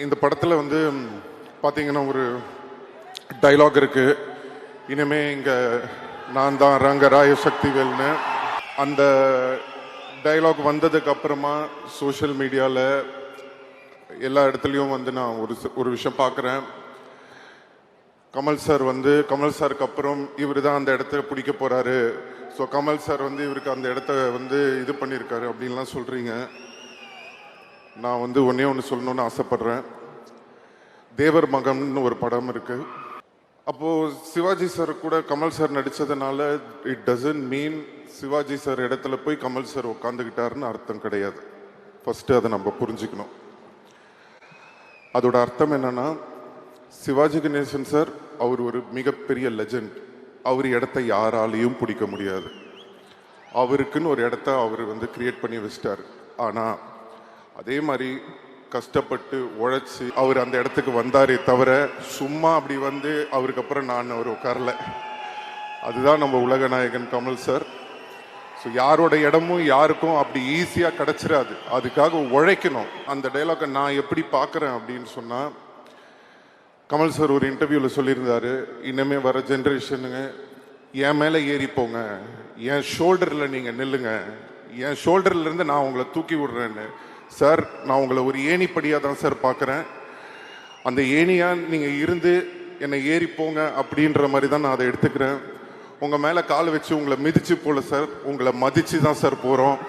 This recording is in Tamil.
இந்த படத்தில் வந்து பார்த்தீங்கன்னா ஒரு டைலாக் இருக்கு. இனிமே இங்கே நான் தான் ரங்கராய சக்திவேல்னு. அந்த டைலாக் வந்ததுக்கு அப்புறமா சோஷியல் மீடியாவில் எல்லா இடத்துலையும் வந்து நான் ஒரு விஷயம் பார்க்குறேன். கமல் சாருக்கு அப்புறம் இவர் தான் அந்த இடத்த பிடிக்க போகிறாரு. ஸோ கமல் சார் வந்து இவருக்கு அந்த இடத்த வந்து இது பண்ணியிருக்காரு அப்படின்லாம் சொல்கிறீங்க. நான் வந்து ஒன்றே ஒன்று சொல்லணும்னு ஆசைப்பட்றேன். தேவர் மகம்னு ஒரு படம் இருக்குது. அப்போது சிவாஜி சார் கூட கமல் சார் நடித்ததுனால it doesn't mean Sivaji sir இடத்துல போய் கமல் சார் உட்காந்துக்கிட்டாருன்னு அர்த்தம் கிடையாது. ஃபஸ்ட்டு அதை நம்ம புரிஞ்சுக்கணும். அதோட அர்த்தம் என்னன்னா, சிவாஜி கணேசன் சார் அவர் ஒரு மிகப்பெரிய லெஜண்ட். அவர் இடத்த யாராலையும் பிடிக்க முடியாது. அவருக்குன்னு ஒரு இடத்த அவர் வந்து கிரியேட் பண்ணி வச்சிட்டார். ஆனால் அதே மாதிரி கஷ்டப்பட்டு உழைச்சி அவர் அந்த இடத்துக்கு வந்தாரே தவிர சும்மா அப்படி வந்து அவருக்கு அப்புறம் நான் அவர் உட்காரல. அதுதான் நம்ம உலக நாயகன் கமல் சார். ஸோ யாரோட இடமும் யாருக்கும் அப்படி ஈஸியாக கிடச்சிடாது. அதுக்காக உழைக்கணும். அந்த டைலாக்கை நான் எப்படி பார்க்குறேன் அப்படின்னு சொன்னால், கமல் சார் ஒரு இன்டர்வியூவில் சொல்லியிருந்தாரு, இனிமே வர ஜென்ரேஷனுங்க என் மேலே ஏறி போங்க, என் ஷோல்டரில் நீங்கள் நில்லுங்க, என் ஷோல்டர்லேருந்து நான் உங்களை தூக்கி விடுறேன்னு. சார், நான் உங்களை ஒரு ஏணிப்படியாக தான் சார் பார்க்குறேன். அந்த ஏணியாக நீங்கள் இருந்து என்னை ஏறி போங்க அப்படின்ற மாதிரி தான் நான் அதை எடுத்துக்கிறேன். உங்கள் மேலே கால் வச்சு உங்களை மிதிச்சு போல சார், உங்களை மதித்து தான் சார் போகிறோம்.